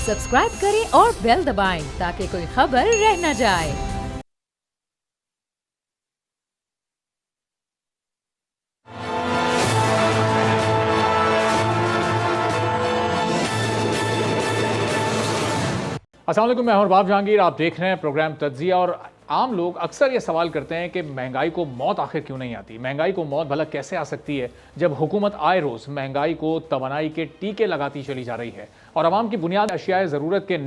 Subscribe करें और bell दबाएं ताकि कोई खबर रह न जाए। अस्सलाम वालेकुम, मैं हूं बाब जहांगीर। आप देख रहे हैं प्रोग्राम तज्जिया। और आम लोग अक्सर ये सवाल करते हैं कि महंगाई को मौत आखिर क्यों नहीं आती। महंगाई को मौत भला कैसे आ सकती है जब हुकूमत आए रोज़ महंगाई को तवानाई के टीके लगाती चली जा रही है और आवाम की बुनियादी अशियाए ज़रूरत के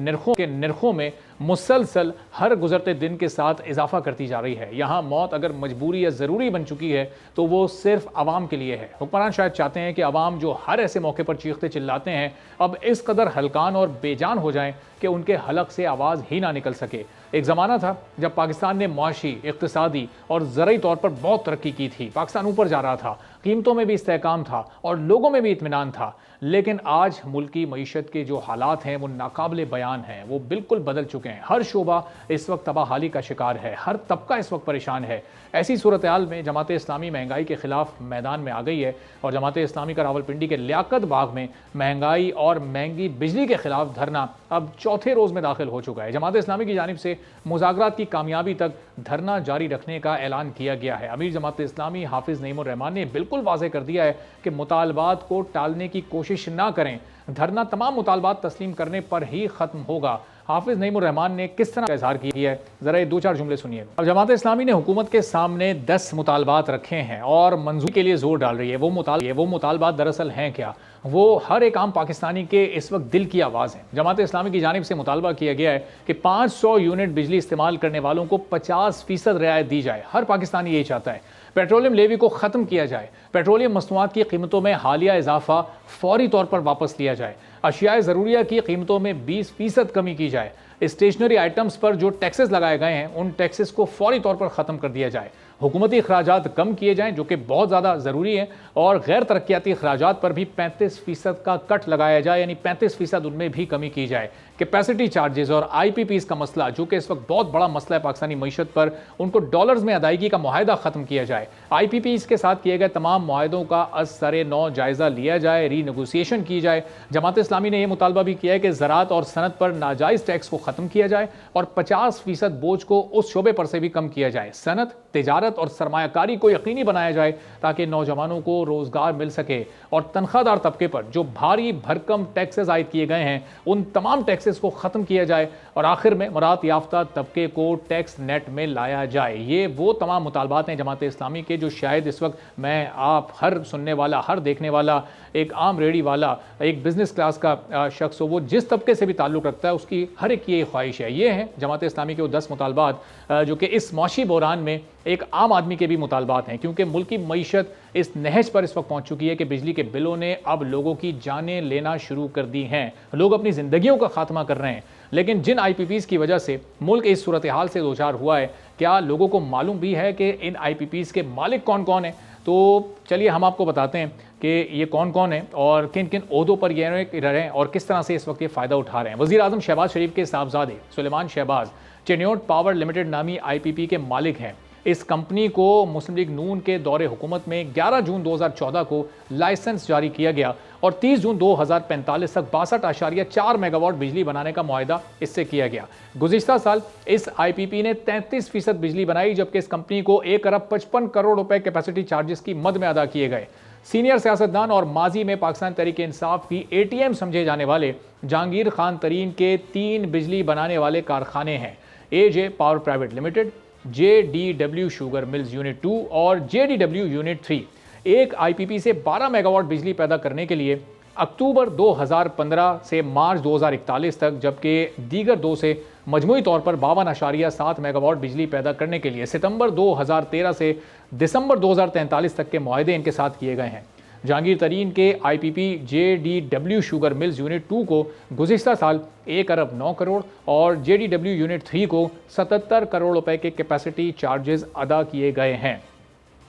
निर्खों में मुसलसल हर गुजरते दिन के साथ इजाफा करती जा रही है। यहाँ मौत अगर मजबूरी या ज़रूरी बन चुकी है तो वो सिर्फ आवाम के लिए है। हुक्मरान शायद चाहते हैं कि आवाम जो हर ऐसे मौके पर चीखते चिल्लाते हैं अब इस कदर हलकान और बेजान हो जाएं कि उनके हलक से आवाज़ ही ना निकल सके। एक ज़माना था जब पाकिस्तान ने मुआशी, इक़्तिसादी और ज़रई तौर पर बहुत तरक्की की थी। पाकिस्तान ऊपर जा रहा था, कीमतों में भी इस्तेहकाम था और लोगों में भी इत्मीनान था। लेकिन आज मुल्क की मईशत के जो हालात हैं वो नाकाबिले बयान हैं, वो बिल्कुल बदल चुके हैं। हर शोबा इस वक्त तबाहाली का शिकार है, हर तबका इस वक्त परेशान है। ऐसी सूरत हाल में जमात इस्लामी महंगाई के खिलाफ मैदान में आ गई है और जमात इस्लामी का रावलपिंडी के लियाकत बाग में महंगाई और महंगी बिजली के खिलाफ धरना अब चौथे रोज़ में दाखिल हो चुका है। जमात इस्लामी की जानिब से मुज़ाकरात की कामयाबी तक धरना जारी रखने का ऐलान किया गया है। अमीर जमात इस्लामी हाफिज़ नईमुर रहमान ने बिल्कुल वाज़ेह कर दिया है कि मुतालबात को टालने की कोशिश ना करें, धरना तमाम मुतालबात तस्लीम करने पर ही ख़त्म होगा। हाफिज़ नईमुर रहमान ने किस तरह का इजहार किया है, ज़रा ये दो चार जुमले सुनिए। अब जमात इस्लामी ने हुकूमत के सामने 10 मुतालबात रखे हैं और मंजूरी के लिए जोर डाल रही है। वो मुतालबात दरअसल हैं क्या? वो हर एक आम पाकिस्तानी के इस वक्त दिल की आवाज़ है। जमात इस्लामी की जानिब से मुतालबा किया गया है कि 500 यूनिट बिजली इस्तेमाल करने वालों को 50% रियायत दी जाए। हर पाकिस्तानी यही चाहता है। पेट्रोलियम लेवी को ख़त्म किया जाए। पेट्रोलियम मसनूआत की कीमतों में हालिया इजाफा फौरी तौर पर वापस लिया जाए। अशियाए ज़रूरिया की कीमतों में 20% कमी की जाए। स्टेशनरी आइटम्स पर जो टैक्सेस लगाए गए हैं उन टैक्सेस को फौरी तौर पर ख़त्म कर दिया जाए। हुकूमती अखराजात कम किए जाएं जो कि बहुत ज़्यादा ज़रूरी है और गैर तरक्याती अखराजात पर भी 35% का कट लगाया जाए, यानी 35% उनमें भी कमी की जाए। कैपेसिटी चार्जेस और IPPs का मसला जो कि इस वक्त बहुत बड़ा मसला है पाकिस्तानी मईशत पर, उनको डॉलर्स में अदायगी का मुआहदा ख़त्म किया जाए। IPPs के साथ किए गए तमाम मुआहदों का असरे नौ जायज़ा लिया जाए, रीनेगोशिएशन की जाए। जमात इस्लामी ने यह मुतालबा भी किया है कि ज़राअत और सनत पर नाजायज़ टैक्स को ख़त्म किया जाए और 50% बोझ को उस शोबे पर से भी कम किया जाए। सनत, तिजारत और सरमायाकारी को यकीनी बनाया जाए ताकि नौजवानों को रोज़गार मिल सके और तनख्वाहदार तबके पर जो भारी भरकम टैक्सेस आयद किए गए हैं उन तमाम टैक्सेस को ख़त्म किया जाए और आखिर में मरात याफ्ता तबके को टैक्स नेट में लाया जाए। ये वो तमाम मुतालबात हैं जमात इस्लामी के जो शायद इस वक्त मैं, आप, हर सुनने वाला, हर देखने वाला, एक आम रेडी वाला, एक बिज़नेस क्लास का शख्स हो, वो जिस तबके से भी ताल्लुक़ रखता है उसकी हर एक ये ख्वाहिश है। ये हैं जमात इस्लामी के वो 10 मुतालबात जो कि इस मौशी बहरान में एक आम आदमी के भी मुतालबात हैं, क्योंकि मुल्क की मईशत इस नहज पर इस वक्त पहुंच चुकी है कि बिजली के बिलों ने अब लोगों की जानें लेना शुरू कर दी हैं। लोग अपनी ज़िंदगियों का खात्मा कर रहे हैं। लेकिन जिन IPPs की वजह से मुल्क इस सूरत हाल से दो चार हुआ है, क्या लोगों को मालूम भी है कि इन IPPs के मालिक कौन कौन हैं? तो चलिए हम आपको बताते हैं कि ये कौन कौन है और किन किन ओहदों पर ये रहे और किस तरह से इस वक्त ये फ़ायदा उठा रहे हैं। वज़ीर आज़म शहबाज शरीफ के साहबजादे सुलेमान शहबाज चिन्योट पावर लिमिटेड नामी IPP के मालिक हैं। इस कंपनी को मुस्लिम लीग नून के दौरे हुकूमत में 11 जून 2014 को लाइसेंस जारी किया गया और 30 जून 2045 तक 62.4 मेगावाट बिजली बनाने का मुआहदा इससे किया गया। गुज़िश्ता साल इस IPP ने 33% बिजली बनाई, जबकि इस कंपनी को 1 अरब 55 करोड़ रुपए कैपेसिटी चार्जेस की मद में अदा किए गए। सीनियर सियासतदान और माजी में पाकिस्तान तहरीक इंसाफ की ATM समझे जाने वाले जहांगीर खान तरीन के 3 बिजली बनाने वाले कारखाने हैं। AJ power private limited, JDW sugar mills unit 2 और JDW यूनिट 3 एक IPP से 12 मेगावाट बिजली पैदा करने के लिए अक्टूबर 2015 से मार्च 2041 तक, जबकि दीगर 2 से मजमूई तौर पर 52.7 मेगावाट बिजली पैदा करने के लिए सितंबर 2013 से दिसंबर 2043 तक के मुआहदे इनके साथ किए गए हैं। जहांगीर तरीन के IPP JDW sugar mills unit 2 को गुज़िश्ता साल 1 अरब 9 करोड़ और JDW यूनिट 3 को 77 करोड़ रुपए के कैपेसिटी चार्जेस अदा किए गए हैं।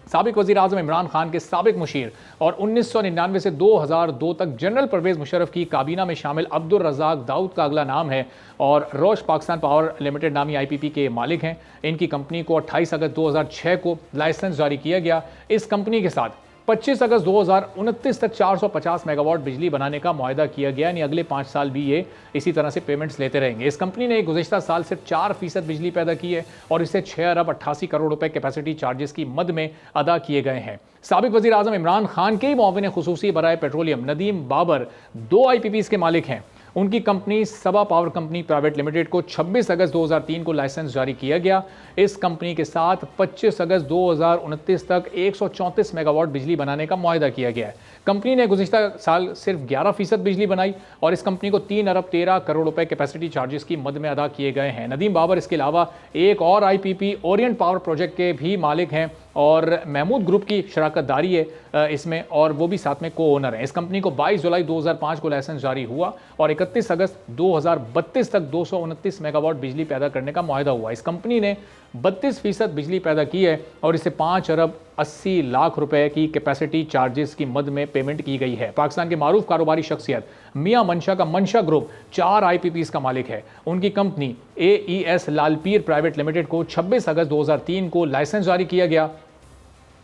साबिक वज़ीर आज़म इमरान खान के साबिक मुशीर और 1999 से 2002 तक जनरल परवेज़ मुशर्रफ की काबीना में शामिल अब्दुल रज़ाक दाऊद का अगला नाम है और रोश पाकिस्तान पावर लिमिटेड नामी IPP के मालिक हैं। इनकी कंपनी को 28 अगस्त 2006 को लाइसेंस जारी किया गया। इस कंपनी के साथ 25 अगस्त 2029 तक 450 मेगावाट बिजली बनाने का मुआहदा किया गया, यानी अगले 5 साल भी ये इसी तरह से पेमेंट्स लेते रहेंगे। इस कंपनी ने गुज़िश्ता साल सिर्फ 4% बिजली पैदा की है और इसे 6 अरब 88 करोड़ रुपए कैपेसिटी चार्जेस की मद में अदा किए गए हैं। साबिक वज़ीर आज़म इमरान खान के मुआविन खुसूसी बराए पेट्रोलियम नदीम बाबर 2 IPPs के मालिक हैं। उनकी कंपनी सबा पावर कंपनी प्राइवेट लिमिटेड को 26 अगस्त 2003 को लाइसेंस जारी किया गया। इस कंपनी के साथ 25 अगस्त 2029 तक 134 मेगावाट बिजली बनाने का मुआहदा किया गया है। कंपनी ने गुज़िश्ता साल सिर्फ 11% बिजली बनाई और इस कंपनी को 3 अरब 13 करोड़ रुपए कैपेसिटी चार्जेस की मद में अदा किए गए हैं। नदीम बाबर इसके अलावा एक और IPP ओरिएंट पावर प्रोजेक्ट के भी मालिक हैं और महमूद ग्रुप की शराकतदारी है इसमें, और वो भी साथ में को ओनर हैं। इस कंपनी को 22 जुलाई 2005 को लाइसेंस जारी हुआ और 31 अगस्त 2032 तक 229 मेगावाट बिजली पैदा करने का मुआहदा हुआ। इस कंपनी ने 32% बिजली पैदा की है और इसे 5 अरब 80 लाख रुपए की कैपेसिटी चार्जेस की मद में पेमेंट की गई है। पाकिस्तान के मारूफ कारोबारी शख्सियत मियां मंशा का मंशा ग्रुप 4 IPPs का मालिक है। उनकी कंपनी AES लालपीर प्राइवेट लिमिटेड को 26 अगस्त 2003 को लाइसेंस जारी किया गया।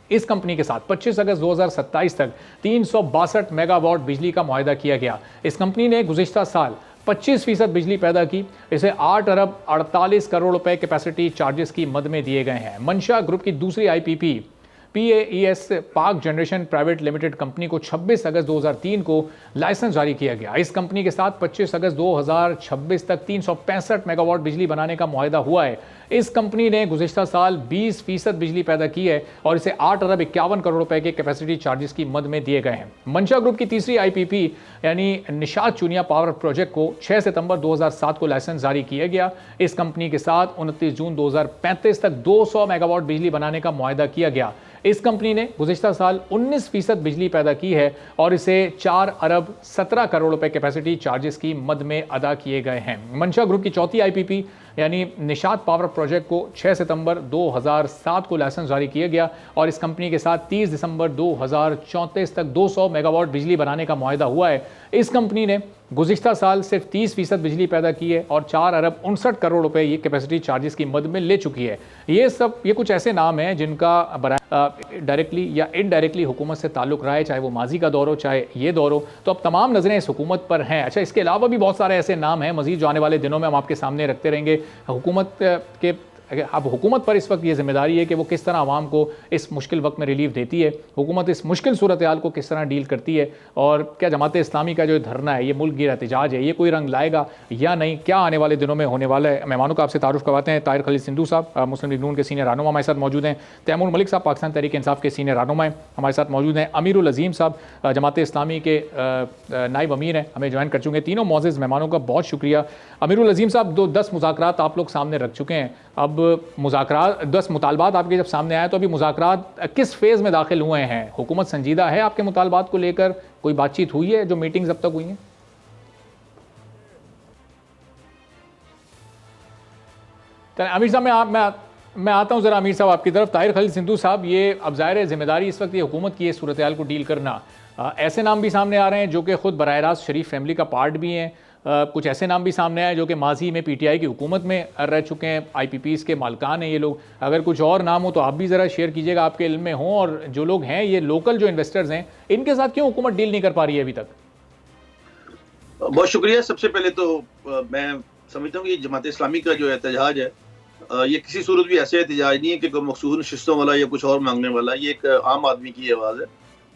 इस कंपनी के साथ 25 अगस्त 2027 तक 362 मेगावाट बिजली का मुआहदा किया गया। इस कंपनी ने गुज़िश्ता साल 25% बिजली पैदा की, इसे 8 अरब 48 करोड़ रुपए कैपेसिटी चार्जेस की मद में दिए गए हैं। मंशा ग्रुप की दूसरी IPP PAES पाक जनरेशन प्राइवेट लिमिटेड कंपनी को 26 अगस्त 2003 को लाइसेंस जारी किया गया। इस कंपनी के साथ 25 अगस्त 2026 तक 365 मेगावाट बिजली बनाने का मुआहदा हुआ है। इस कंपनी ने गुज़िश्ता साल 20% बिजली पैदा की है और इसे 8 अरब 51 करोड़ रुपए के कैपेसिटी चार्जेस की मद में दिए गए हैं। मंशा ग्रुप की तीसरी IPP यानी निशात चुनिया पावर प्रोजेक्ट को 6 सितंबर 2007 को लाइसेंस जारी किया गया। इस कंपनी के साथ 29 जून 2035 तक 200 मेगावाट बिजली बनाने का मुआहदा किया गया। इस कंपनी ने गुज़िश्ता साल 19% बिजली पैदा की है और इसे 4 अरब 17 करोड़ रुपए कैपेसिटी चार्जेस की मद में अदा किए गए हैं। मंशा ग्रुप की चौथी IPP यानी निशात पावर प्रोजेक्ट को 6 सितंबर 2007 को लाइसेंस जारी किया गया और इस कंपनी के साथ 30 दिसंबर 2034 तक 200 मेगावाट बिजली बनाने का मुआहदा हुआ है। इस कंपनी ने गुज़िश्ता साल सिर्फ 30% बिजली पैदा की है और 4 अरब 59 करोड़ रुपए ये कैपेसिटी चार्जेस की मद में ले चुकी है। ये कुछ ऐसे नाम हैं जिनका डायरेक्टली या इनडायरेक्टली हुकूमत से ताल्लुक़ रहा है, चाहे वो माजी का दौर हो चाहे ये दौर हो। तो अब तमाम नज़रें इस हुकूमत पर हैं। अच्छा, इसके अलावा भी बहुत सारे ऐसे नाम हैं, मज़ीद जो आने वाले दिनों में हम आपके सामने रखते रहेंगे। हुकूमत के अब हुकूमत पर इस वक्त ये जिम्मेदारी है कि वो किस तरह आवाम को इस मुश्किल वक्त में रिलीफ देती है, हुकूमत इस मुश्किल सूरत हाल को किस तरह डील करती है, और क्या जमात इस्लामी का जो धरना है, ये मुल्क गिर एहतजाज है, ये कोई रंग लाएगा या नहीं, क्या आने वाले दिनों में होने वाला है। मेहमानों का आपसे तारुफ करवाते हैं। ताहिर खलील सिंधु साहब मुस्लिम लीग नून के सीनियर रहनुमा हमारे साथ मौजूद हैं। तैमूर मलिक साहब पाकिस्तान तहरीक इंसाफ के सीनियर रहनुमा हैं, हमारे साथ मौजूद हैं। अमीरुल अजीम साहब जमात इस्लामी के नायब अमीर हैं, हमें ज्वाइन कर चुके हैं। तीनों मौजूद मेहमानों का बहुत शुक्रिया। अमीरुल अजीम साहब, 10 मुज़ाकरात आप लोग सामने रख चुके हैं। अब मुज़ाकरात 10 मुतालबात आपके जब सामने आए तो अभी मुज़ाकरात किस फेज़ में दाखिल हुए हैं? हुकूमत संजीदा है आपके मुतालबात को लेकर? कोई बातचीत हुई है जो मीटिंग्स अब तक हुई हैं? आमिर साहब, मैं आता हूं ज़रा आमिर साहब आपकी तरफ। ताहिर खलील सिंधु साहब, ये अब ज़ाहिर है जिम्मेदारी इस वक्त ये हुकूमत की है सूरत हाल को डील करना। ऐसे नाम भी सामने आ रहे हैं जो कि खुद बराह रास्त शरीफ फैमिली का पार्ट भी हैं। कुछ ऐसे नाम भी सामने आए जो कि माजी में PTI की हुकूमत में रह चुके हैं, IPPs के मालकान हैं ये लोग। अगर कुछ और नाम हो तो आप भी ज़रा शेयर कीजिएगा, आपके इल्म में हो। और जो लोग हैं ये लोकल जो इन्वेस्टर्स हैं, इनके साथ क्यों हुकूमत डील नहीं कर पा रही है अभी तक? बहुत शुक्रिया। सबसे पहले तो मैं समझता हूँ कि जमात इस्लामी का जो एहतजाज है, ये किसी सूरत भी ऐसे एहतजाज नहीं है कि कोई मखसूस नशिस्तों वाला या कुछ और मांगने वाला। ये एक आम आदमी की आवाज़ है।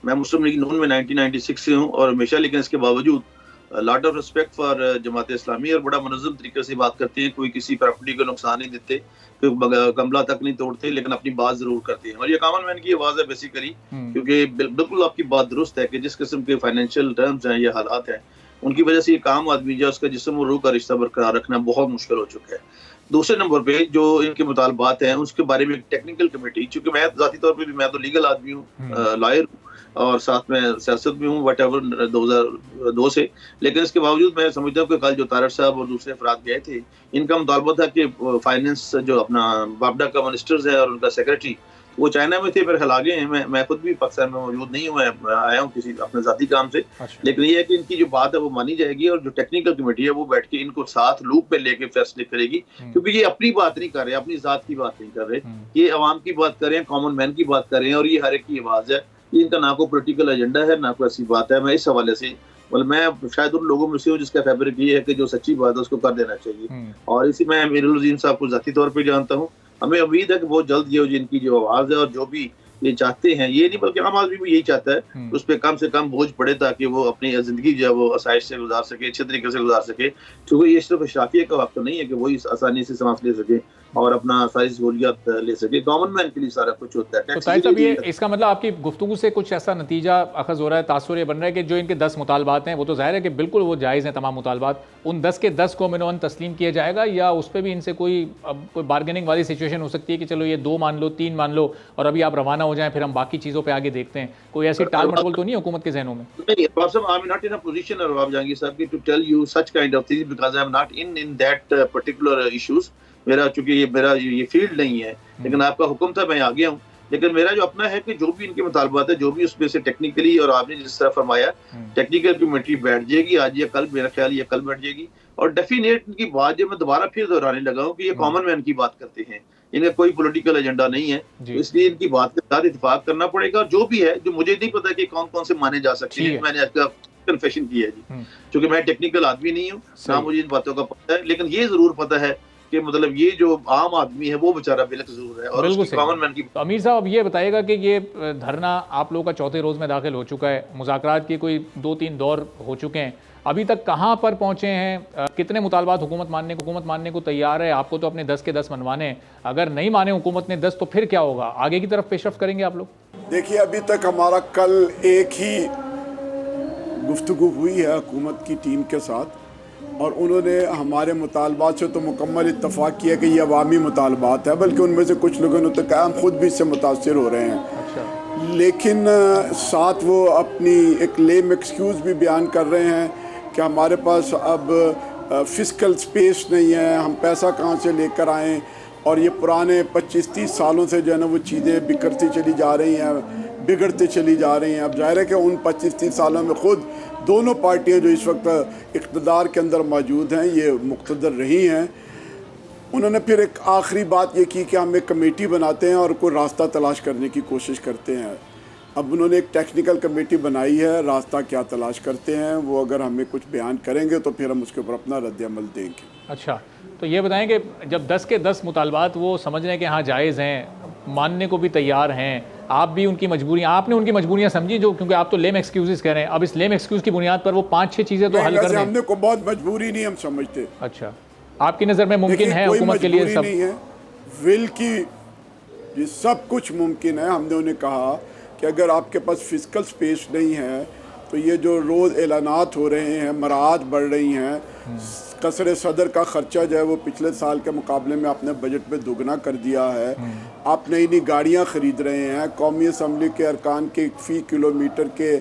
मैं मुस्लिम लीग नून में 1996 से हूँ और हमेशा, लेकिन इसके बावजूद lot of respect for Jamaat Islami, और बड़ा मुनज़्ज़म तरीके से बात करते हैं। कोई किसी प्रॉपर्टी को नुकसान नहीं देते, कोई गमला तक नहीं तोड़ते, लेकिन अपनी बात जरूर करते हैं। और ये कॉमन मैन की आवाज़ है बेसिकली, क्योंकि बिल्कुल आपकी बात दुरुस्त है कि जिस किस्म के फाइनेंशियल टर्म्स हैं या हालात हैं, उनकी वजह से एक आम आदमी जो उसका जिस्म और रूह का रिश्ता बरकरार रखना बहुत मुश्किल हो चुका है। दूसरे नंबर पे जो इनके मुतालबात हैं उसके बारे में टेक्निकल कमेटी, चूंकि मैं ज़ाती तौर पे भी, मैं तो लीगल आदमी हूँ, लॉयर हूँ और साथ में सियासत में हूँ वट एवर 2002 से, लेकिन इसके बावजूद मैं समझता हूँ कि कल जो तारड़ साहब और दूसरे अफराद गए थे, इनका मुतालबा था कि फाइनेंस जो अपना बापडा का मिनिस्टर्स है और उनका सेक्रेटरी, वो चाइना में थे, फिर खिला गए हैं। मैं खुद भी पाकिस्तान में मौजूद नहीं हूँ, मैं आया हूँ किसी अपने ज़ाती काम से। लेकिन ये है कि इनकी जो बात है वो मानी जाएगी और जो टेक्निकल कमेटी है वो बैठ के इनको साथ लूप पे लेके फैसले करेगी, क्योंकि ये अपनी बात नहीं कर रहे, अपनी ज़ात की बात नहीं कर रहे, ये अवाम की बात कर रहे हैं, कॉमन मैन की बात कर रहे हैं, और ये हर एक की आवाज़ है। ये इनका ना कोई पॉलिटिकल एजेंडा है, ना कोई ऐसी बात है। मैं इस हवाले से मतलब मैं शायद उन लोगों में से हूँ जिसका फैब्रिक ये है कि जो सच्ची बात है उसको कर देना चाहिए। और इसी मैं मीरुल अजीम साहब को ज़ाती तौर पे जानता हूँ। हमें उम्मीद है कि बहुत जल्द ये जिनकी जो आवाज़ है और जो भी ये चाहते हैं, ये नहीं बल्कि आम आदमी भी यही चाहता है, उस पर कम से कम बोझ पड़े ताकि वो अपनी ज़िंदगी जो है वो आसाइश से गुजार सके, अच्छे तरीके से गुजार सके। क्योंकि ये सिर्फ शराफिया का वक्त नहीं है कि वही आसानी से सांस ले सके और अपना सारी सहूलियत ले सके। कॉमन मैन के लिए सारा कुछ होता है। तो ताहिर साहब, ये इसका मतलब आपकी गुफ्तगू से कुछ ऐसा नतीजा अखज़ हो रहा है, तासुर ये बन रहा है कि जो इनके 10 मुतालबात हैं वो तो ज़ाहिर है कि बिल्कुल वो जायज़ हैं तमाम मुतालबात, उन 10 के 10 को मिनोन तस्लीम किया जाएगा, या उस पर भी इनसे कोई बार्गेनिंग वाली सिचुएशन हो सकती है कि चलो ये 2 मान लो, 3 मान लो और अभी आप रवाना हो जाएं, फिर हम बाकी चीज़ों पर आगे देखते हैं। कोई ऐसी टाल मटोल तो नहीं हुकूमत के जहनों में? नहीं, Arbab sahab, I am not in a position, Arbab Jahangir sahab, की to tell you such kind of things because I am not in that particular issues. मेरा चूंकि ये फील्ड नहीं है, लेकिन आपका हुक्म था, मैं आ गया हूँ। लेकिन मेरा जो अपना है कि जो भी इनके मुतालबात है, जो भी उसमें से टेक्निकली, और आपने जिस तरह फरमाया टेक्निकल कमेटी बैठ जाएगी आज या कल, मेरा ख्याल ये कल बैठ जाएगी। और डेफिनेट इनकी बात जो मैं दोबारा फिर दोहराने लगा हूँ कि ये कॉमन मैन की बात करते हैं, इनका कोई पॉलिटिकल एजेंडा नहीं है, तो इसलिए इनकी बात के साथ इत्तेफाक करना पड़ेगा। और जो भी है, जो मुझे नहीं पता कि कौन कौन से माने जा सकते हैं, मैंने आपका कन्फेशन किया है जी, क्योंकि मैं टेक्निकल आदमी नहीं हूँ, ना मुझे इन बातों का पता है। लेकिन ये जरूर पता है कि मतलब ये जो आम आदमी है वो बेचारा बेकसूर है और उसकी कॉमन मैन की। तो अमीर साहब, अब ये बताइएगा कि ये धरना आप लोगों का चौथे रोज़ में दाखिल हो चुका है, मुज़ाकरात की कोई 2-3 दौर हो चुके हैं, अभी तक कहाँ पर पहुँचे हैं? कितने मुतालबात हुकूमत मानने को तैयार है? आपको तो अपने 10 के 10 मनवाने हैं, अगर नहीं माने हुकूमत ने 10 तो फिर क्या होगा? आगे की तरफ पेशरफ करेंगे आप लोग? देखिए, अभी तक हमारा कल एक ही गुफ्तगू हुई है हुकूमत की टीम के साथ, और उन्होंने हमारे मुतालबात से तो मुकम्मल इत्तफाक किया कि ये अवामी मुतालबात है, बल्कि उनमें से कुछ लोगों ने तो कहा हम खुद भी इससे मुतासर हो रहे हैं। अच्छा। लेकिन साथ वो अपनी एक लेम एक्सक्यूज़ भी बयान कर रहे हैं कि हमारे पास अब फिस्कल स्पेस नहीं है, हम पैसा कहाँ से लेकर आएँ, और ये पुराने 25-30 सालों से जो है ना वो चीज़ें बिखरती चली जा रही हैं, बिगड़ती चली जा रही हैं। अब जाहिर है कि उन 25-30 सालों में ख़ुद दोनों पार्टियां जो इस वक्त इक़्तिदार के अंदर मौजूद हैं ये मुक़्तदर रही हैं। उन्होंने फिर एक आखिरी बात ये की कि हम एक कमेटी बनाते हैं और कोई रास्ता तलाश करने की कोशिश करते हैं। अब उन्होंने एक टेक्निकल कमेटी बनाई है, रास्ता क्या तलाश करते हैं वो अगर हमें कुछ बयान करेंगे तो फिर हम उसके ऊपर अपना रद्द-ए-अमल देंगे। अच्छा, तो ये बताएं कि जब 10 के 10 मुतालबात वो समझ रहे हैं कि हाँ जायज़ हैं, मानने को भी तैयार हैं, आप भी उनकी मजबूरियाँ, आपने उनकी मजबूरियाँ समझी, जो क्योंकि आप तो लेम एक्सक्यूज़ कह रहे हैं, अब इस लेम एक्सक्यूज़ की बुनियाद पर वो 5-6 चीज़ें तो हल कर दें। हमने को बहुत मजबूरी नहीं हम समझते। अच्छा, आपकी नज़र में मुमकिन है हुकूमत के लिए? सब नहीं है, विल की ये सब कुछ मुमकिन है। हमने उन्हें कहा कि अगर आपके पास फिजिकल स्पेस नहीं है तो ये जो रोज़ ऐलानात हो रहे हैं, मराहत बढ़ रही हैं, कसर सदर का ख़र्चा जो है वो पिछले साल के मुकाबले में आपने बजट में दुगना कर दिया है, आप नई नई गाड़ियाँ ख़रीद रहे हैं, कौमी असम्बली के अरकान के फ़ी किलोमीटर के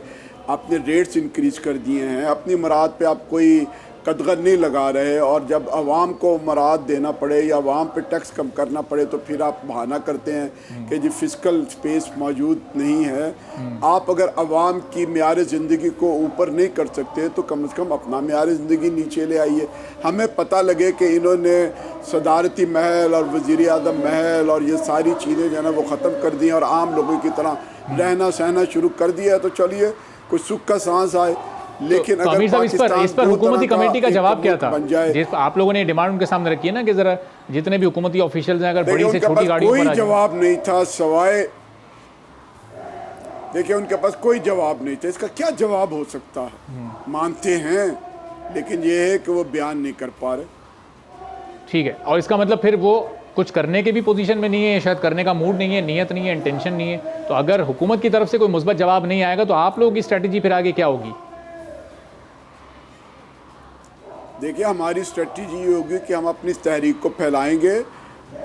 आपने रेट्स इंक्रीज़ कर दिए हैं, अपनी मराहत पे आप कोई कदगन नहीं लगा रहे, और जब आवाम को मराहत देना पड़े या आवाम पे टैक्स कम करना पड़े तो फिर आप बहाना करते हैं कि जी फिजिकल स्पेस मौजूद नहीं है। आप अगर आवाम की म्यार ज़िंदगी को ऊपर नहीं कर सकते तो कम से कम अपना म्यार ज़िंदगी नीचे ले आइए। हमें पता लगे कि इन्होंने सदारती महल और वज़ीर आज़म महल और ये सारी चीज़ें जो है ना वो ख़त्म कर दी और आम लोगों की तरह रहना सहना शुरू कर दिया, तो चलिए कुछ सुख का सांस आए। लेकिन तो अमीर साहब, इस पर हुकूमती कमेटी का जवाब क्या था? जिस आप लोगों ने डिमांड उनके सामने रखी है ना कि जरा जितने भी हुकूमती ऑफिशियल्स हैं अगर बड़ी से छोटी गाड़ियों पर कोई जवाब नहीं था सवाए, देखिए उनके पास कोई जवाब नहीं था। इसका क्या जवाब हो सकता है? मानते हैं लेकिन ये है कि वो बयान नहीं कर पा रहे। ठीक है, और इसका मतलब फिर वो कुछ करने के भी पोजीशन में नहीं है, शायद करने का मूड नहीं है, नियत नहीं है, इंटेंशन नहीं है। तो अगर हुकूमत की तरफ से कोई मुस्बत जवाब नहीं आएगा तो आप लोगों की स्ट्रेटजी फिर आगे क्या होगी? देखिए, हमारी स्ट्रेटजी ये होगी कि हम अपनी तहरीक को फैलाएंगे।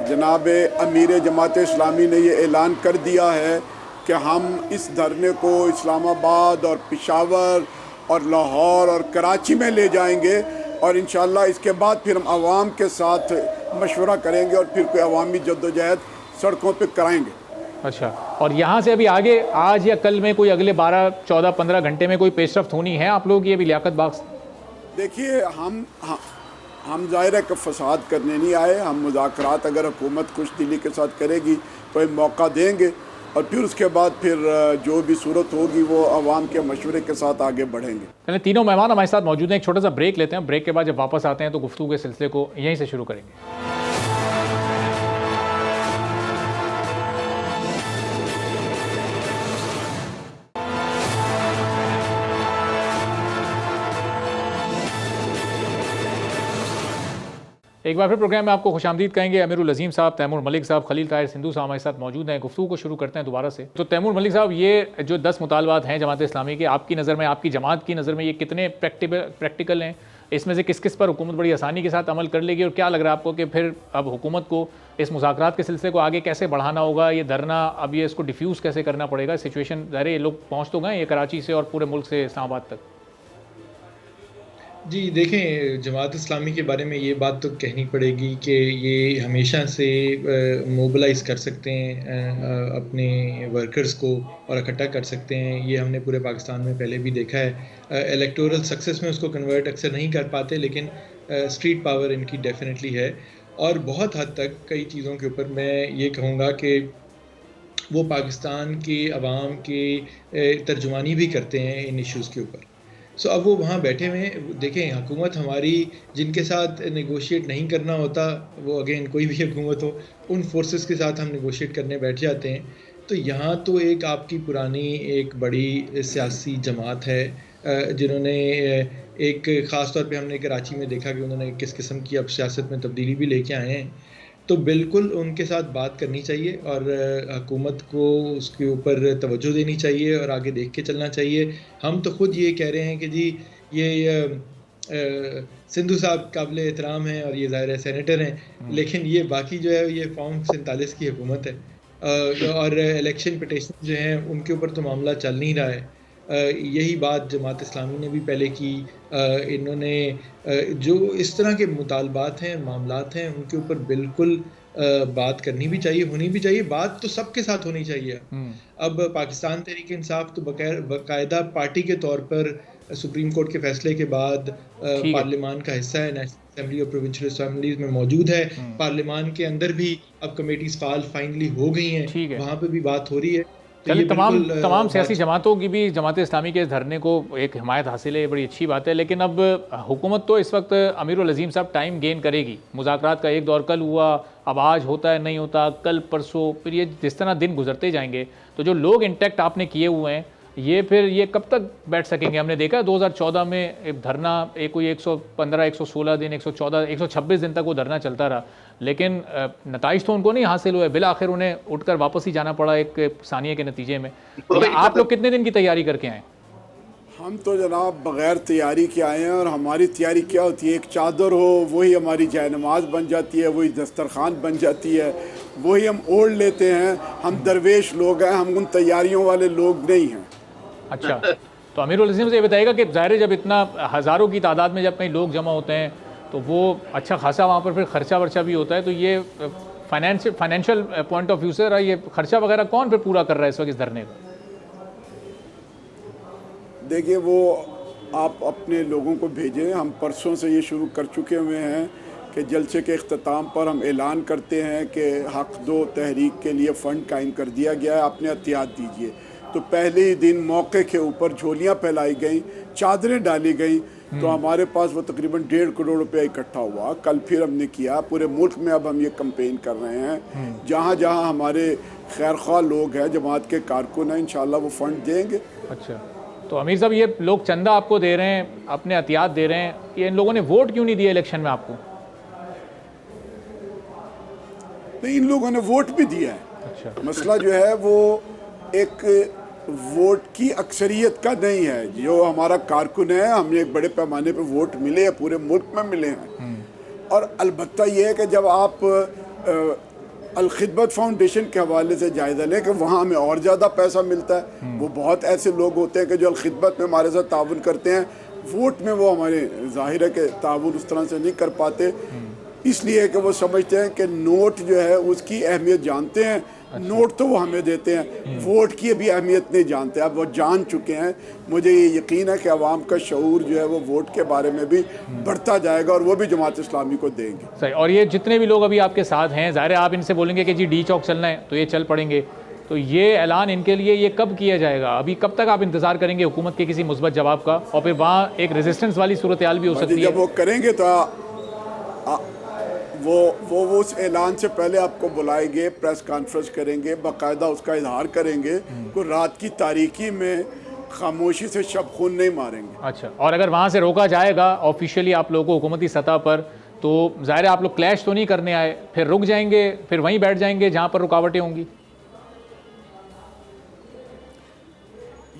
जनाब अमीर जमात इस्लामी ने ये ऐलान कर दिया है कि हम इस धरने को इस्लामाबाद और पेशावर और लाहौर और कराची में ले जाएंगे, और इंशाअल्लाह इसके बाद फिर हम आवाम के साथ मशवरा करेंगे और फिर कोई अवामी जद्दोजहद सड़कों पे कराएंगे। अच्छा, और यहाँ से अभी आगे आज या कल में कोई अगले 12, 14, 15 घंटे में कोई पेशरफ्त होनी है आप लोगों की अभी लियाकत बाग? देखिए, हम ज़ाहिर है कि फसाद करने नहीं आए। हम मुज़ाकरात अगर हुकूमत खुश दिली के साथ करेगी तो एक मौका देंगे, और फिर उसके बाद फिर जो भी सूरत होगी वो आवाम के मशवरे के साथ आगे बढ़ेंगे। पहले तीनों मेहमान हमारे साथ मौजूद हैं, एक छोटा सा ब्रेक लेते हैं। ब्रेक के बाद जब वापस आते हैं तो गुफ्तगू के सिलसिले को यहीं से शुरू करेंगे। एक बार फिर प्रोग्राम में आपको खुशामदीद कहेंगे। अमीरुल अजीम साहब, तैमूर मलिक साहब, खलील ताहिर सिंधु साहब हमारे साथ मौजूद हैं। गुफ्तगू को शुरू करते हैं दोबारा से। तो तैमूर मलिक साहब, ये जो 10 मुतालबात हैं जमात इस्लामी के, आपकी नज़र में, आपकी जमात की नज़र में ये कितने प्रैक्टिकल हैं? इसमें से किस किस पर हुकूमत बड़ी आसानी के साथ अमल कर लेगी? और क्या लग रहा है आपको कि फिर अब हुकूमत को इस मुज़ाकरात के सिलसिले को आगे कैसे बढ़ाना होगा? ये धरना अब ये इसको डिफ्यूज़ कैसे करना पड़ेगा? सिचुएशन ज़ाहिर है ये लोग पहुँच तो गए ये कराची से और पूरे मुल्क से इस्लामाबाद तक। जी देखें, जमात इस्लामी के बारे में ये बात तो कहनी पड़ेगी कि ये हमेशा से मोबिलाइज़ कर सकते हैं अपने वर्कर्स को और इकट्ठा कर सकते हैं। ये हमने पूरे पाकिस्तान में पहले भी देखा है। इलेक्टोरल सक्सेस में उसको कन्वर्ट अक्सर नहीं कर पाते, लेकिन स्ट्रीट पावर इनकी डेफिनेटली है। और बहुत हद तक कई चीज़ों के ऊपर मैं ये कहूँगा कि वो पाकिस्तान के अवाम के तर्जुमानी भी करते हैं इन इश्यूज़ के ऊपर। सो अब वो वहाँ बैठे हुए हैं। देखें, हुकूमत हमारी जिनके साथ नेगोशिएट नहीं करना होता, वो अगेन कोई भी हुकूमत हो, उन फोर्सेस के साथ हम नेगोशिएट करने बैठ जाते हैं। तो यहाँ तो एक आपकी पुरानी एक बड़ी सियासी जमात है जिन्होंने एक ख़ास तौर पे हमने कराची में देखा कि उन्होंने किस किस्म की अब सियासत में तब्दीली भी लेके आए हैं। तो बिल्कुल उनके साथ बात करनी चाहिए और हुकूमत को उसके ऊपर तवज्जो देनी चाहिए और आगे देख के चलना चाहिए। हम तो ख़ुद ये कह रहे हैं कि जी ये सिंधु साहब काबिल एहतराम हैं और ये ज़ाहिर है सेनेटर हैं, लेकिन ये बाकी जो है ये फॉर्म 47 की हुकूमत है और इलेक्शन पिटीशन जो हैं उनके ऊपर तो मामला चल नहीं रहा है। यही बात जमात इस्लामी ने भी पहले की। इन्होंने जो इस तरह के मुतालबात हैं, मामलात हैं, उनके ऊपर बिल्कुल बात करनी भी चाहिए, होनी भी चाहिए। बात तो सबके साथ होनी चाहिए। अब पाकिस्तान तहरीक इंसाफ तो बाकायदा पार्टी के तौर पर सुप्रीम कोर्ट के फैसले के बाद पार्लियामान का हिस्सा है, नेशनल असेंबली और प्रोविंशियल असेंबलीज में मौजूद है। पार्लियामान के अंदर भी अब कमेटीज फाल फाइनली हो गई हैं, वहाँ पे भी बात हो रही है। चलिए, तमाम सियासी जमातों की भी जमात इस्लामी के इस धरने को एक हिमायत हासिल है, ये बड़ी अच्छी बात है। लेकिन अब हुकूमत तो इस वक्त, अमीरुल अजीम साहब, टाइम गेन करेगी। मुज़ाकरात का एक दौर कल हुआ, अब आज होता है, नहीं होता, कल परसों, फिर ये जिस तरह दिन गुजरते जाएंगे तो जो लोग इंटैक्ट आपने किए हुए हैं ये फिर ये कब तक बैठ सकेंगे? हमने देखा 2014 में एक धरना, एक कोई 115, 116 दिन, 114, 126 दिन तक वो धरना चलता रहा, लेकिन नताइज तो उनको नहीं हासिल हुए। बिल आखिर उन्हें उठकर वापस ही जाना पड़ा एक सानिये के नतीजे में। आप लोग कितने दिन की तैयारी करके आए? हम तो जनाब बग़ैर तैयारी के आए हैं और हमारी तैयारी क्या होती है? एक चादर हो वही हमारी जायनमाज बन जाती है, वही दस्तरखान बन जाती है, वही हम ओढ़ लेते हैं। हम दरवेश लोग हैं, हम उन तैयारियों वाले लोग नहीं हैं। अच्छा, तो अमीरुल अजीम से ये बताइएगा कि ज़ाहिर है जब इतना हज़ारों की तादाद में जब कहीं लोग जमा होते हैं तो वो अच्छा खासा वहाँ पर फिर खर्चा वर्चा भी होता है। तो ये फाइनेंशियल पॉइंट ऑफ व्यू से ये खर्चा वगैरह कौन फिर पूरा कर रहा है इस वक्त इस धरने का? देखिए, वो आप अपने लोगों को भेजें। हम परसों से ये शुरू कर चुके हुए हैं कि जलसे के अख्ताम पर हम ऐलान करते हैं कि हक़ दो तहरीक के लिए फ़ंड कायम कर दिया गया है, अपने एहतियात दीजिए। तो पहले ही दिन मौके के ऊपर झोलियाँ फैलाई गई, चादरें डाली गई, तो हमारे पास वो तकरीबन 1.5 करोड़ रुपया इकट्ठा हुआ। कल फिर हमने किया। पूरे मुल्क में अब हम ये कैंपेन कर रहे हैं। जहाँ जहाँ हमारे खैरख्वाह लोग हैं, जमात के कारकुन हैं, इंशाल्लाह वो फ़ंड देंगे। अच्छा, तो अमीर साहब, ये लोग चंदा आपको दे रहे हैं, अपने एहतियात दे रहे हैं, ये इन लोगों ने वोट क्यों नहीं दिया इलेक्शन में आपको? नहीं, इन लोगों ने वोट भी दिया है। अच्छा, मसला जो है वो एक वोट की अक्सरियत का नहीं है। जो हमारा कारकुन है, हमें एक बड़े पैमाने पे वोट मिले हैं, पूरे मुल्क में मिले हैं। और अलबत्ता ये है कि जब आप अल-खिदमत फाउंडेशन के हवाले से जायज़ा लें कि वहाँ हमें और ज़्यादा पैसा मिलता है। वो बहुत ऐसे लोग होते हैं कि जो अल-खिदमत में हमारे साथ ताउन करते हैं, वोट में वो हमारे ज़ाहिर है कि ताउन उस तरह से नहीं कर पाते, इसलिए कि वो समझते हैं कि नोट जो है उसकी अहमियत जानते हैं। नोट तो वो हमें देते हैं, वोट की भी अहमियत नहीं जानते। अब वो जान चुके हैं। मुझे ये यकीन है कि अवाम का शऊर जो है वो वोट के बारे में भी बढ़ता जाएगा और वो भी जमात इस्लामी को देंगे। सही। और ये जितने भी लोग अभी आपके साथ हैं, ज़ाहिर है आप इनसे बोलेंगे कि जी डी चौक चलना है तो ये चल पड़ेंगे। तो ये ऐलान इनके लिए ये कब किया जाएगा? अभी कब तक आप इंतज़ार करेंगे हुकूमत के किसी मुस्बत जवाब का? और फिर वहाँ एक रेजिस्टेंस वाली सूरत हाल भी हो सकती है। जब वो करेंगे तो वो उस ऐलान से पहले आपको बुलाएंगे, प्रेस कॉन्फ्रेंस करेंगे, बाकायदा उसका इजहार करेंगे। कोई रात की तारीकी में खामोशी से शब खून नहीं मारेंगे। अच्छा, और अगर वहाँ से रोका जाएगा ऑफिशियली आप लोगों को हुकूमती सतह पर, तो ज़ाहिर है आप लोग क्लैश तो नहीं करने आए, फिर रुक जाएंगे, फिर वहीं बैठ जाएंगे जहाँ पर रुकावटें होंगी?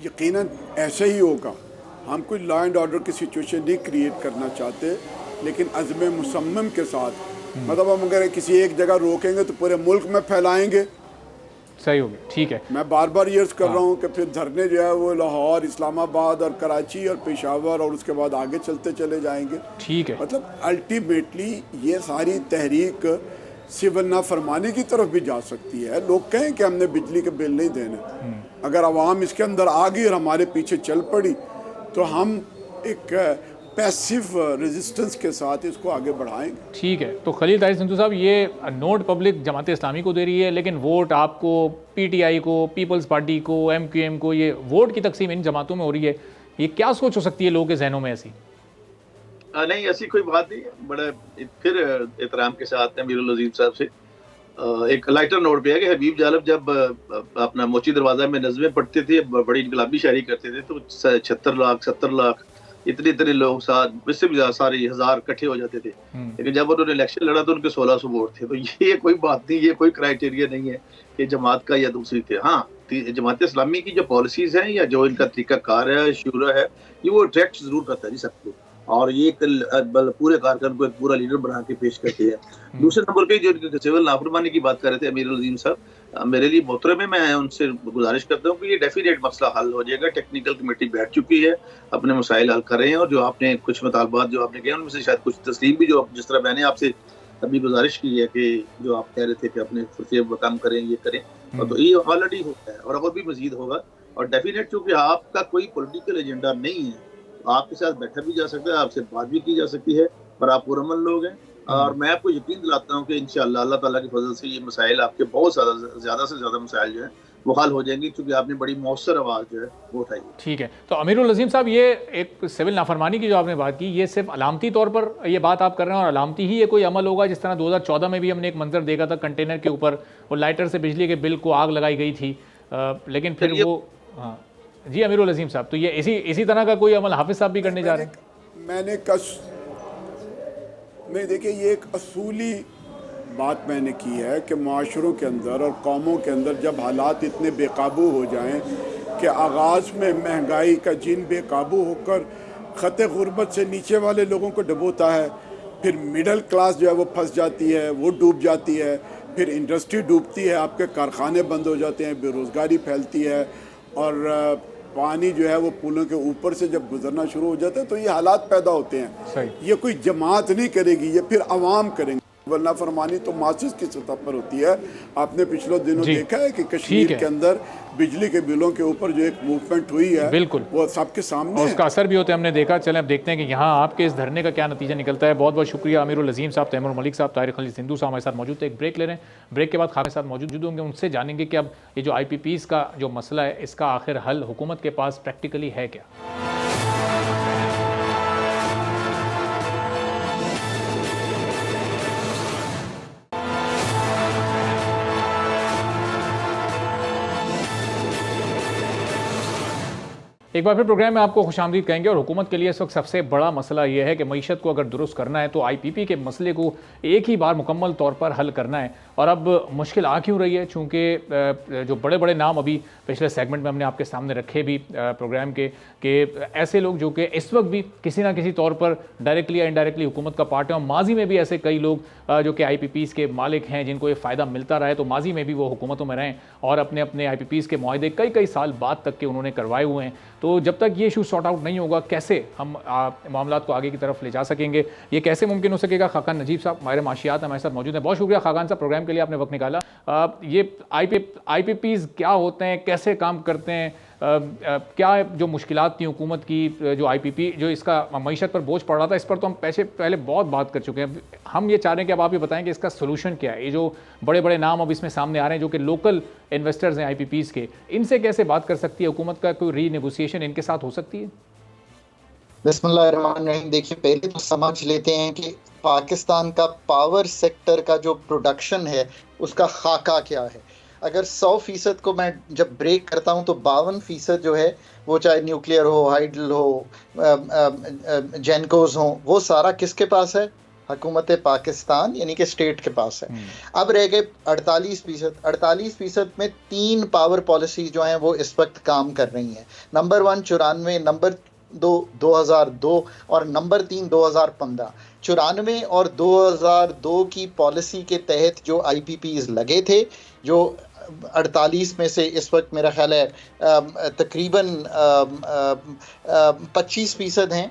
यकीनन ऐसे ही होगा। हम कोई लॉ एंड ऑर्डर की सिचुएशन नहीं क्रिएट करना चाहते, लेकिन अज़्म मुसम्मम के साथ, मतलब हम अगर किसी एक जगह रोकेंगे तो पूरे मुल्क में फैलाएंगे। सही हो गया, ठीक है। मैं बार बार ये कर रहा हूँ कि फिर धरने जो है वो लाहौर, इस्लामाबाद और कराची और पेशावर और उसके बाद आगे चलते चले जाएंगे। ठीक है, मतलब अल्टीमेटली ये सारी तहरीक सिविल नाफरमानी की तरफ भी जा सकती है। लोग कहें कि हमने बिजली के बिल नहीं देने, अगर आवाम इसके अंदर आ गई और हमारे पीछे चल पड़ी तो हम एक पैसिव रेजिस्टेंस के साथ इसको आगे बढ़ाएंगे। ठीक है। तो खलील ताहिर संधू साहब, ये नोट पब्लिक जमात इस्लामी को दे रही है, लेकिन वोट आपको, पीटीआई को, पीपल्स पार्टी को, एमक्यूएम को, ये वोट की तकसीम इन जमातों में हो रही है। ये क्या सोच हो सकती है लोगों के जहनों में ऐसी? नहीं, ऐसी कोई बात नहीं। बड़ा फिर एहतराम के साथ अमीरुल अजीम साहब से एक लाइटर नोट पे है कि हबीब जालब जब अपना मोची दरवाजा में नज़में पढ़ते थे, बड़ी इनकलाबी शायरी करते थे, तो 76 लाख 70 लाख इतने लोग साथ इससे भी ज्यादा सारे हजार इकट्ठे हो जाते थे। लेकिन जब उन्होंने इलेक्शन लड़ा तो उनके 1600 वोट थे। तो ये कोई बात नहीं, ये कोई क्राइटेरिया नहीं है कि जमात का या दूसरी थे। हाँ, जमात इस्लामी की जो पॉलिसीज हैं या जो इनका तरीका कार है, शूरा है, ये वो अट्रैक्ट जरूर करता है जी सबको, और ये पूरे कार्यक्रम को एक पूरा लीडर बना के पेश करते हैं। दूसरे नंबर पे जो सिविल नाफरमानी की बात कर रहे थे अमीरुल अजीम साहब, मेरे लिए मोहतरम है, मैं उनसे गुजारिश करता हूँ कि ये डेफिनेट मसला हल हो जाएगा। टेक्निकल कमेटी बैठ चुकी है, अपने मसाइल हल कर रहे हैं, और जो आपने कुछ मुतालबात जो आपने किए उनमें से शायद कुछ तस्लीम भी, जो जिस तरह मैंने आपसे अभी गुजारिश की है कि जो आप कह रहे थे कि अपने खुफिया काम करें, ये करें, और तो ये ऑलरेडी होता है और भी मजीद होगा। और डेफिनेट चूंकि आपका कोई पॉलिटिकल एजेंडा नहीं है, आपके साथ बैठा भी जा सकता है, आपसे बात भी की जा सकती है, पर आप पुरअमन लोग हैं। और मैं आपको यकीन दिलाता हूँ कि इंशाअल्लाह अल्लाह ताला की फजल से ये मसाइल आपके बहुत ज़्यादा से ज़्यादा मसाइल जो है वो हल हो जाएंगी, क्योंकि आपने बड़ी मौसर आवाज़ जो है वो उठाई। ठीक है। तो अमीरुल अजीम साहब, ये एक सिविल नाफरमानी की जो आपने बात की, ये सिर्फ अलामती तौर पर ये बात आप कर रहे हैं, और अलामती ही ये कोई अमल होगा? जिस तरह 2014 में भी हमने एक मंजर देखा था, कंटेनर के ऊपर वो लाइटर से बिजली के बिल को आग लगाई गई थी, लेकिन फिर वो, हाँ जी अमीरुल अजीम साहब, तो ये इसी तरह का कोई अमल हाफिज साहब भी करने जा रहे हैं? नहीं, देखिए, ये एक असूली बात मैंने की है कि माशरों के अंदर और कौमों के अंदर जब हालात इतने बेकाबू हो जाएं कि आगाज़ में महंगाई का जिन बेकाबू होकर ख़त गुर्बत से नीचे वाले लोगों को डबोता है, फिर मिडल क्लास जो है वो फंस जाती है, वो डूब जाती है, फिर इंडस्ट्री डूबती है, आपके कारखाने बंद हो जाते हैं, बेरोज़गारी फैलती है, और पानी जो है वो पुलों के ऊपर से जब गुजरना शुरू हो जाता है, तो ये हालात पैदा होते हैं। ये कोई जमात नहीं करेगी, ये फिर अवाम करेंगे। वरना फरमानी तो मासिस की सतह पर होती है। आपने पिछले दिनों देखा है कि कश्मीर के अंदर बिजली के बिलों के ऊपर जो एक मूवमेंट हुई है, बिल्कुल वो सबके सामने, और उसका असर भी होता है, हमने देखा। चलें अब देखते हैं कि यहाँ आपके इस धरने का क्या नतीजा निकलता है। बहुत बहुत शुक्रिया अमीरुल अजीम साहब, तैमूर मलिक साहब, तारिक खलील संधू साहब हमारे साथ मौजूद थे। एक ब्रेक ले रहे हैं, ब्रेक के बाद खाने साथ मौजूद होंगे, उनसे जानेंगे कि अब ये जो IPPs का जो मसला है, इसका आखिर हल हुकूमत के पास प्रैक्टिकली है क्या। एक बार फिर प्रोग्राम में आपको खुशामदीद कहेंगे। और हुकूमत के लिए इस वक्त सबसे बड़ा मसला यह है कि मईशत को अगर दुरुस्त करना है तो IPP के मसले को एक ही बार मुकम्मल तौर पर हल करना है। और अब मुश्किल आ क्यों रही है? चूँकि जो बड़े बड़े नाम अभी पिछले सेगमेंट में हमने आपके सामने रखे भी प्रोग्राम के, कि ऐसे लोग जो कि इस वक्त भी किसी ना किसी तौर पर डायरेक्टली या इनडायरेक्टली हुकूमत का पार्ट है, और माजी में भी ऐसे कई लोग जो कि IPPs के मालिक हैं, जिनको ये फ़ायदा मिलता रहा है, तो माजी में भी वो हुकूमतों में रहें और अपने अपने IPPs के मुआहदे कई साल बाद तक के उन्होंने करवाए हुए हैं। तो जब तक ये इशू सॉर्ट आउट नहीं होगा, कैसे हम मामलात को आगे की तरफ ले जा सकेंगे, ये कैसे मुमकिन हो सकेगा? खाकान नजीब साहब हमारे माशियात हमारे साथ मौजूद हैं। बहुत शुक्रिया खाकान साहब, प्रोग्राम के लिए आपने वक्त निकाला। ये IPPs क्या होते हैं, कैसे काम करते हैं, क्या जो मुश्किलात थी हुकूमत की, जो IPP जो इसका मईशत पर बोझ पड़ रहा था, इस पर तो हम पहले बहुत बात कर चुके हैं। हम ये चाह रहे हैं कि अब आप ये बताएं कि इसका सोल्यूशन क्या है। ये जो बड़े बड़े नाम अब इसमें सामने आ रहे हैं जो कि लोकल इन्वेस्टर्स हैं IPPs के, इनसे कैसे बात कर सकती है हुकूमत? का कोई रीनेगोशिएशन इनके साथ हो सकती है? बिस्मिल्लाहिर्रहमानिर्रहीम। देखिए, पहले तो समझ लेते हैं कि पाकिस्तान का पावर सेक्टर का जो प्रोडक्शन है उसका खाका क्या है। अगर 100% को मैं जब ब्रेक करता हूं तो 52% जो है वो चाहे न्यूक्लियर हो, हाइडल हो, जेनकोज हो, वो सारा किसके पास है? हुकूमत पाकिस्तान यानी कि स्टेट के पास है। अब रह गए 48%। 48% में 3 पावर पॉलिसी जो हैं वो इस वक्त काम कर रही हैं। नंबर 1 94, नंबर 2 2002 और नंबर 3 2015। 94 और 2002 की पॉलिसी के तहत जो IPPs लगे थे, जो 48 में से इस वक्त मेरा ख्याल है तकरीबन 25% हैं,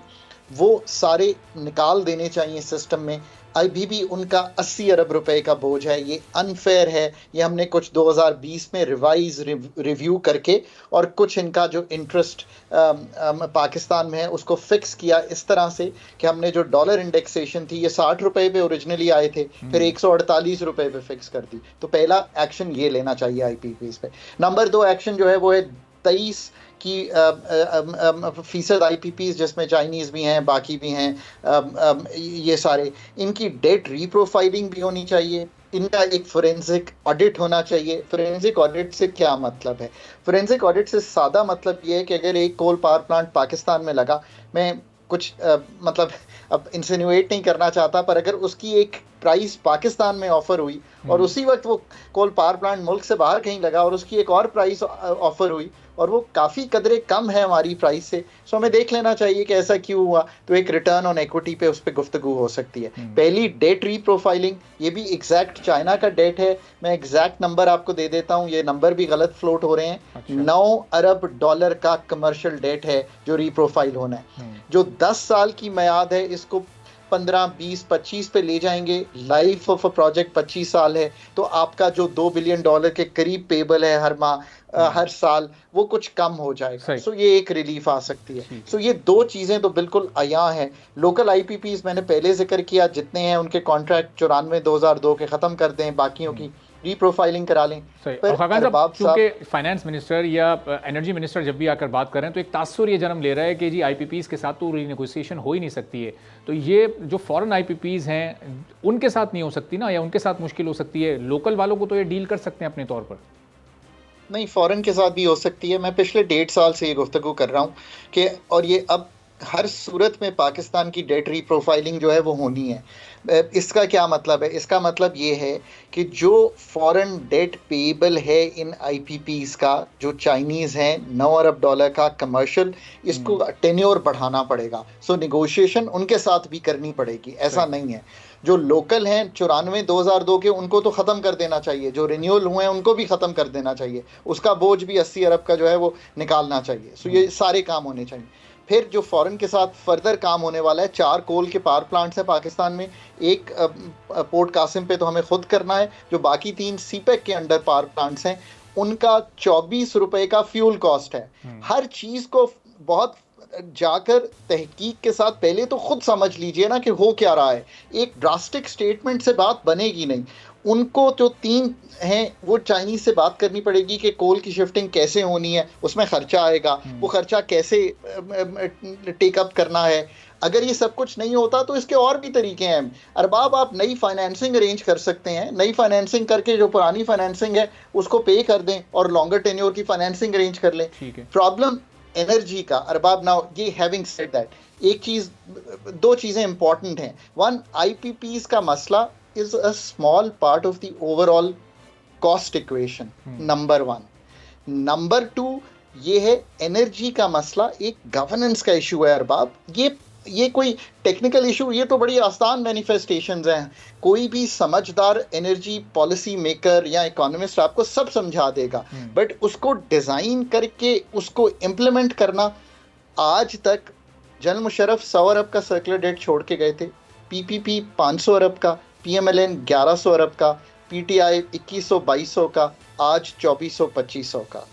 वो सारे निकाल देने चाहिए सिस्टम में। अभी भी उनका 80 अरब रुपए का बोझ है। ये अनफेयर है। ये हमने कुछ 2020 में रिव्यू करके और कुछ इनका जो इंटरेस्ट पाकिस्तान में है उसको फिक्स किया इस तरह से कि हमने जो डॉलर इंडेक्सेशन थी ये 60 रुपए पे ओरिजिनली आए थे, फिर 148 रुपए पे फिक्स कर दी। तो पहला एक्शन ये लेना चाहिए IPPs पे। नंबर 2 एक्शन जो है वो है 23 की फीसद IPPs जिसमें चाइनीज़ भी हैं, बाकी भी हैं, ये सारे, इनकी डेट रीप्रोफाइलिंग भी होनी चाहिए। इनका एक फोरेंसिक ऑडिट होना चाहिए। फोरेंसिक ऑडिट से क्या मतलब है? फोरेंसिक ऑडिट से सादा मतलब ये है कि अगर एक कोल पावर प्लांट पाकिस्तान में लगा, मैं कुछ मतलब अब इंसिनुएट नहीं करना चाहता, पर अगर उसकी एक प्राइस पाकिस्तान में ऑफर हुई और उसी वक्त वो कोल पावर प्लांट मुल्क से बाहर कहीं लगा और उसकी एक और प्राइस ऑफर हुई और वो काफ़ी कदरे कम है हमारी प्राइस से, सो हमें देख लेना चाहिए कि ऐसा क्यों हुआ। तो एक रिटर्न ऑन इक्विटी पे उस पर गुफ्तगू हो सकती है। पहली डेट रीप्रोफाइलिंग, ये भी एग्जैक्ट चाइना का डेट है। मैं एग्जैक्ट नंबर आपको दे देता हूँ, ये नंबर भी गलत फ्लोट हो रहे हैं। अच्छा। 9 अरब डॉलर का कमर्शियल डेट है जो रीप्रोफाइल होना है। जो 10 साल की मियाद है इसको 15, 20, 25 पे ले जाएंगे। लाइफ ऑफ अ प्रोजेक्ट 25 साल है, तो आपका जो $2 बिलियन के करीब पेबल है हर माह, हर साल, वो कुछ कम हो जाएगा। सो ये एक रिलीफ आ सकती है। सो ये 2 चीज़ें तो बिल्कुल आया हैं। लोकल IPPs मैंने पहले जिक्र किया, जितने हैं उनके कॉन्ट्रैक्ट 94 2002 के ख़त्म कर दें, बाकियों की रीप्रोफाइलिंग करा लें। और खाकान साहब, चूंकि फाइनेंस मिनिस्टर या एनर्जी मिनिस्टर जब भी आकर बात करें तो एक तासुर ये जन्म ले रहा है कि जी IPPs के साथ तो रीनेगोशिएशन हो ही नहीं सकती है। तो ये जो फॉरेन IPPs हैं उनके साथ नहीं हो सकती ना, या उनके साथ मुश्किल हो सकती है? लोकल वालों को तो ये डील कर सकते हैं अपने तौर पर। नहीं, फ़ॉरेन के साथ भी हो सकती है। मैं पिछले 1.5 साल से ये गुफ्तगू कर रहा हूँ कि, और ये अब हर सूरत में पाकिस्तान की डेट रीप्रोफाइलिंग जो है वो होनी है। इसका क्या मतलब है? इसका मतलब ये है कि जो फॉरेन डेट पेएबल है इन IPPs का, जो चाइनीज़ हैं, 9 अरब डॉलर का कमर्शियल, इसको टेन्योर बढ़ाना पड़ेगा। सो निगोशिएशन उनके साथ भी करनी पड़ेगी, ऐसा नहीं है। जो लोकल हैं 94 2002 के, उनको तो ख़त्म कर देना चाहिए। जो रिन्यूअल हुए हैं उनको भी ख़त्म कर देना चाहिए। उसका बोझ भी 80 अरब का जो है वो निकालना चाहिए। सो ये सारे काम होने चाहिए। फिर जो फॉरेन के साथ फर्दर काम होने वाला है, 4 कोल के पावर प्लांट्स हैं पाकिस्तान में। एक पोर्ट कासिम पे तो हमें खुद करना है। जो बाकी 3 CPEC के अंडर पावर प्लांट्स हैं उनका 24 रुपए का फ्यूल कॉस्ट है। हर चीज़ को बहुत जाकर तहकीक के साथ पहले तो खुद समझ लीजिए ना कि हो क्या रहा है। एक ड्रास्टिक स्टेटमेंट से बात बनेगी नहीं। उनको जो 3 हैं वो चाइनीज़ से बात करनी पड़ेगी कि कोल की शिफ्टिंग कैसे होनी है, उसमें ख़र्चा आएगा, वो ख़र्चा कैसे टेकअप करना है। अगर ये सब कुछ नहीं होता तो इसके और भी तरीके हैं। अरबाब, आप नई फाइनेंसिंग अरेंज कर सकते हैं। नई फाइनेंसिंग करके जो पुरानी फाइनेंसिंग है उसको पे कर दें और लॉन्गर टेन्योर की फाइनेंसिंग अरेंज कर लें। प्रॉब्लम एनर्जी का, अरबाब, नाउ ये हैविंग सेड दैट, एक चीज़, 2 चीज़ें इंपॉर्टेंट हैं। 1, IPPs का मसला is a small part of the overall cost equation, number 1। Number 2 ये है एनर्जी का मसला एक गवर्नेंस का इशू है अरबाब। ये कोई टेक्निकल इशू, ये तो बड़ी आसान मैनिफेस्टेशंस हैं। कोई भी समझदार एनर्जी पॉलिसी मेकर या इकोनॉमिस्ट आपको सब समझा देगा, बट उसको डिज़ाइन करके उसको इम्प्लीमेंट करना, आज तक जनरल मुशर्रफ 100 अरब का सर्कुलर डेट छोड़ के गए थे, PPP 500 अरब का, PMLN 1100 अरब का, PTI 2100-2200 का, आज 2400-2500 का।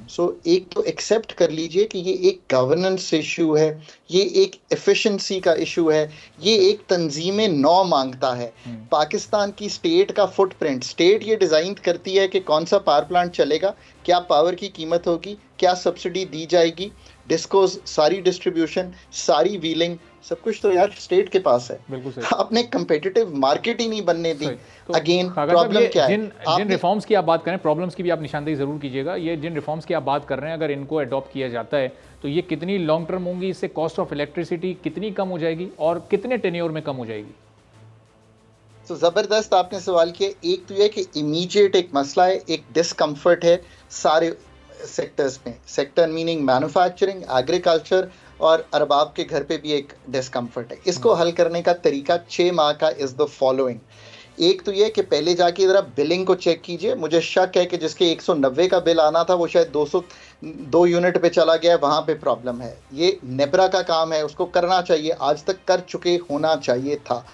सो एक तो एक्सेप्ट कर लीजिए कि ये एक गवर्नेंस इशू है, ये एक एफिशिएंसी का इशू है, ये एक तंजीम नौ मांगता है। पाकिस्तान की स्टेट का फुटप्रिंट, स्टेट ये डिज़ाइन करती है कि कौन सा पावर प्लांट चलेगा, क्या पावर की कीमत होगी, क्या सब्सिडी दी जाएगी, डिस्कोज, सारी डिस्ट्रीब्यूशन, सारी व्हीलिंग, सब कुछ तो यार स्टेट के पास है। बिल्कुल सही। आपने कंपेटिटिव मार्केट ही नहीं बनने दी। तो अगेन खाका साहब, प्रॉब्लम क्या है? जिन रिफॉर्म्स की आप बात करें, प्रॉब्लम्स की भी आप निशानदेही जरूर कीजिएगा। ये जिन रिफॉर्म्स की आप बात कर रहे हैं, अगर इनको अडॉप्ट किया जाता है तो ये कितनी लॉन्ग टर्म होंगी, इससे कॉस्ट ऑफ इलेक्ट्रिसिटी कितनी कम हो जाएगी और कितने टेन्योर में कम हो जाएगी? तो ज़बरदस्त आपने सवाल किया। एक तो यह कि इमीडिएट एक मसला है, एक डिस्कम्फर्ट है सारे सेक्टर्स में, सेक्टर मीनिंग मैन्युफैक्चरिंग, एग्रीकल्चर और अरबाब के घर पे भी एक डिस्कम्फर्ट है। इसको हल करने का तरीका 6 माह का इज़ द फॉलोइंग। एक तो ये कि पहले जाके ज़रा बिलिंग को चेक कीजिए। मुझे शक है कि जिसके 190 का बिल आना था वो शायद 202 यूनिट पे चला गया, वहाँ पे प्रॉब्लम है। ये नेपरा का काम है, उसको करना चाहिए, आज तक कर चुके होना चाहिए था।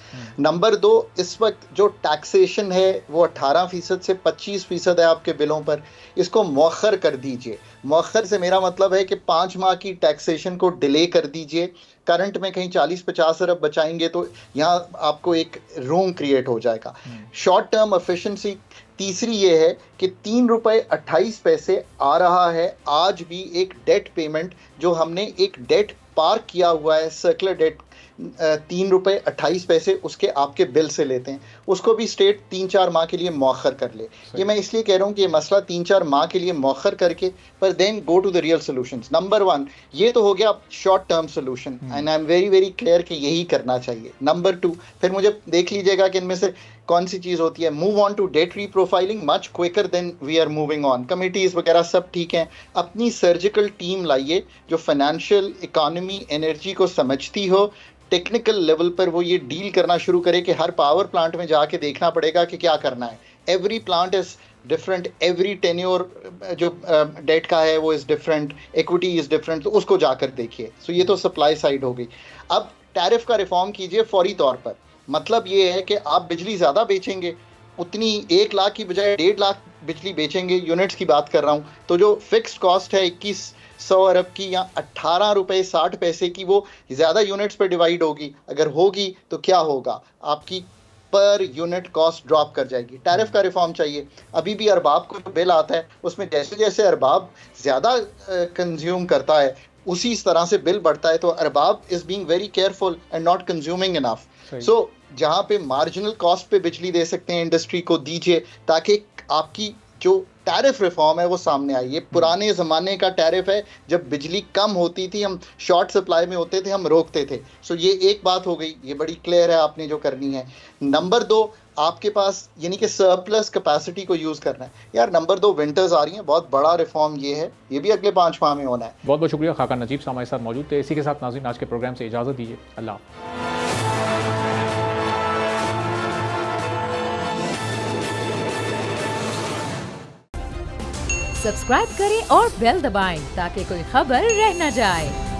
नंबर 2, इस वक्त जो टैक्सेशन है वो 18% से 25% है आपके बिलों पर, इसको मौखर कर दीजिए। मौखर से मेरा मतलब है कि 5 माह की टैक्सेशन को डिले कर दीजिए। करंट में कहीं 40-50 अरब बचाएंगे तो यहाँ आपको एक रूम क्रिएट हो जाएगा। शॉर्ट टर्म एफिशिएंसी तीसरी ये है कि 3 रुपये 28 पैसे आ रहा है आज भी एक डेट पेमेंट, जो हमने एक डेट पार्क किया हुआ है, सर्कुलर डेट, 3 रुपये 28 पैसे उसके आपके बिल से लेते हैं, उसको भी स्टेट 3-4 माह के लिए मौखर कर ले। ये मैं इसलिए कह रहा हूँ कि ये मसला 3-4 माह के लिए मौखर करके, पर then go to the real solutions. Number 1 ये तो हो गया short term solution, and I am very very clear कि यही करना चाहिए। नंबर 2, फिर मुझे देख लीजिएगा कि इनमें से कौन सी चीज़ होती है। Move on to date reprofiling much quicker than we are moving on. Committees वगैरह सब ठीक हैं, अपनी सर्जिकल टीम लाइए जो फाइनेंशियल, इकोनॉमी, एनर्जी को समझती हो। टेक्निकल लेवल पर वो ये डील करना शुरू करे कि हर पावर प्लांट में जाके देखना पड़ेगा कि क्या करना है। Every plant is different, every tenure जो डेट का है वो is different, equity is different, तो उसको जाकर देखिए। सो ये तो सप्लाई साइड हो गई। अब टैरिफ का रिफॉर्म कीजिए फौरी तौर पर। मतलब ये है कि आप बिजली ज़्यादा बेचेंगे, उतनी 1 लाख की बजाय 1.5 लाख बिजली बेचेंगे, यूनिट्स की बात कर रहा हूँ, तो जो फिक्स्ड कॉस्ट है 2100 अरब की या 18 रुपये 60 पैसे की, वो ज़्यादा यूनिट्स पर डिवाइड होगी। अगर होगी तो क्या होगा, आपकी पर यूनिट कॉस्ट ड्रॉप कर जाएगी। टैरिफ का रिफॉर्म चाहिए। अभी भी अरबाब को बिल आता है, उसमें जैसे जैसे अरबाब ज़्यादा कंज्यूम करता है उसी तरह से बिल बढ़ता है, तो Arbab is being very careful and not consuming enough. So जहाँ पे मार्जिनल कॉस्ट पे बिजली दे सकते हैं इंडस्ट्री को दीजिए, ताकि आपकी जो टैरिफ रिफॉर्म है वो सामने आई। ये पुराने ज़माने का टैरिफ है, जब बिजली कम होती थी, हम शॉर्ट सप्लाई में होते थे, हम रोकते थे। सो ये एक बात हो गई, ये बड़ी क्लियर है आपने जो करनी है। नंबर 2, आपके पास यानी कि सरप्लस कैपेसिटी को यूज़ करना है। यार नंबर 2, विंटर्स आ रही हैं, बहुत बड़ा रिफॉर्म ये है, ये भी अगले 5 माह में होना है। बहुत बहुत शुक्रिया खाका नजीब साहब हमारे साथ मौजूद थे। इसी के साथ नाज़रीन आज के प्रोग्राम से इजाज़त दीजिए। अल्लाह। सब्सक्राइब करें और बेल दबाएं ताकि कोई खबर रह न जाए।